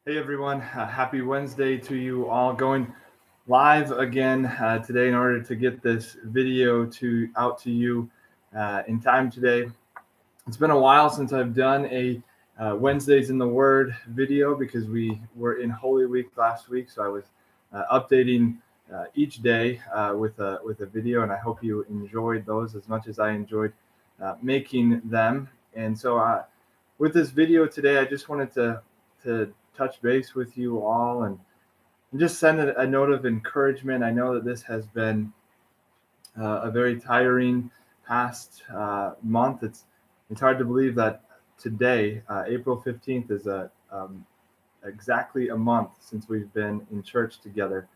Hey everyone, happy Wednesday to you all. Going live again today in order to get this video out to you in time today. It's been a while since I've done a Wednesdays in the Word video because we were in Holy Week last week, so I was updating each day with a video, and I hope you enjoyed those as much as I enjoyed making them. And so with this video today, I just wanted to touch base with you all and just send a note of encouragement. I know that this has been a very tiring past month. It's hard to believe that today, April 15th, is exactly a month since we've been in church together.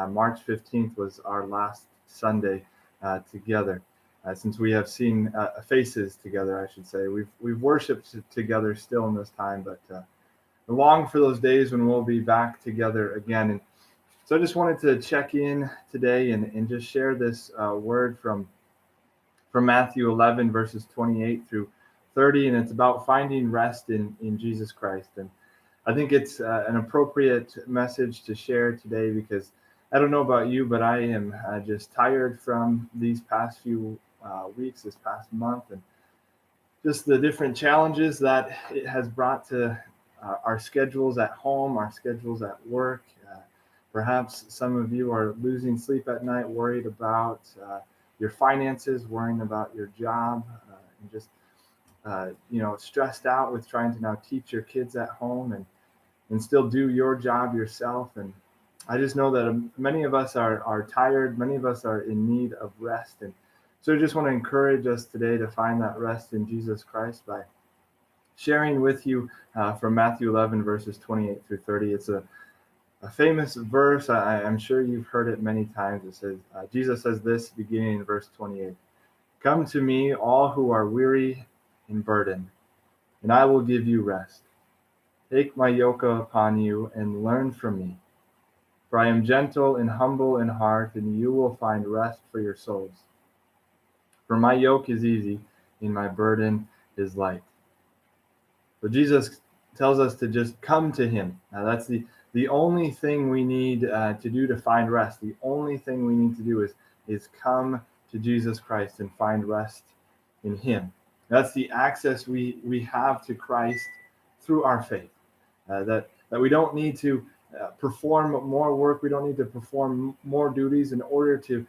March 15th was our last Sunday together. Since we have seen faces together, I should say, we've worshipped together still in this time, but I long for those days when we'll be back together again. And so I just wanted to check in today and just share this word from Matthew 11, verses 28 through 30. And it's about finding rest in Jesus Christ. And I think it's an appropriate message to share today because I don't know about you, but I am just tired from these past few weeks, this past month, and just the different challenges that it has brought to our schedules at home, our schedules at work. Perhaps some of you are losing sleep at night, worried about your finances, worrying about your job, and just stressed out with trying to now teach your kids at home and still do your job yourself. And I just know that many of us are tired. Many of us are in need of rest. And so I just want to encourage us today to find that rest in Jesus Christ by sharing with you from Matthew 11, verses 28 through 30. It's a famous verse. I'm sure you've heard it many times. It says, Jesus says this beginning in verse 28, "Come to me, all who are weary and burdened, and I will give you rest. Take my yoke upon you and learn from me. For I am gentle and humble in heart, and you will find rest for your souls. For my yoke is easy and my burden is light." So Jesus tells us to just come to him. Now that's the only thing we need to do to find rest. The only thing we need to do is come to Jesus Christ and find rest in him. That's the access we have to Christ through our faith. That we don't need to perform more work. We don't need to perform more duties in order to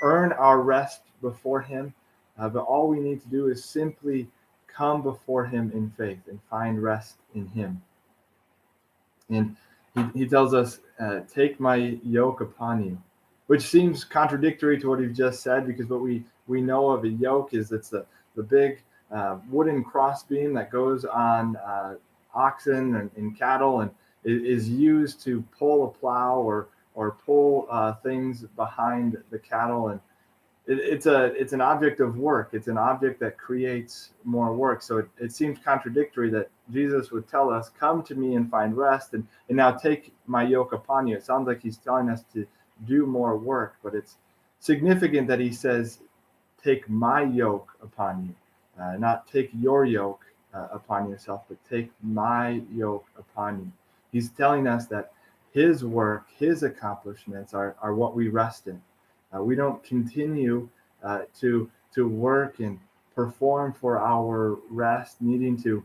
earn our rest before him. But all we need to do is simply come before him in faith and find rest in him. And he tells us, take my yoke upon you, which seems contradictory to what he just said, because what we know of a yoke is it's the big wooden crossbeam that goes on oxen and cattle and is used to pull a plow or pull things behind the cattle. And it's an object of work. It's an object that creates more work. So it seems contradictory that Jesus would tell us, come to me and find rest, and now take my yoke upon you. It sounds like he's telling us to do more work, but it's significant that he says, take my yoke upon you, not take your yoke upon yourself, but take my yoke upon you. He's telling us that his work, his accomplishments are what we rest in. We don't continue to work and perform for our rest, needing to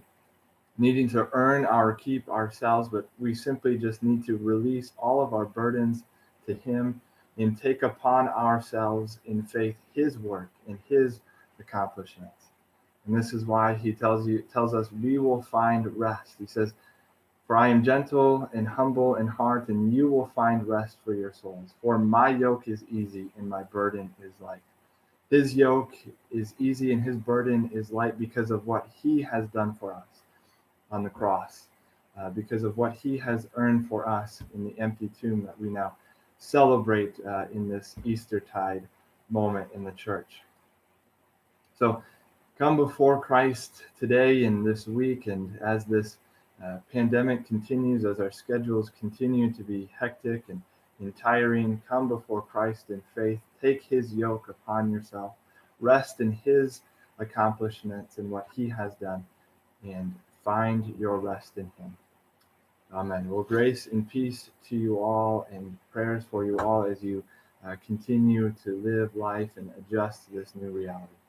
earn our keep ourselves, but we simply just need to release all of our burdens to him and take upon ourselves in faith his work and his accomplishments. And this is why he tells us we will find rest. He says, "For I am gentle and humble in heart, and you will find rest for your souls. For my yoke is easy and my burden is light." His yoke is easy and his burden is light because of what he has done for us on the cross, because of what he has earned for us in the empty tomb that we now celebrate in this Eastertide moment in the church. So come before Christ today and this week, and as this pandemic continues, as our schedules continue to be hectic and tiring, come before Christ in faith, take his yoke upon yourself, rest in his accomplishments and what he has done, and find your rest in him. Amen. Well, grace and peace to you all, and prayers for you all as you continue to live life and adjust to this new reality.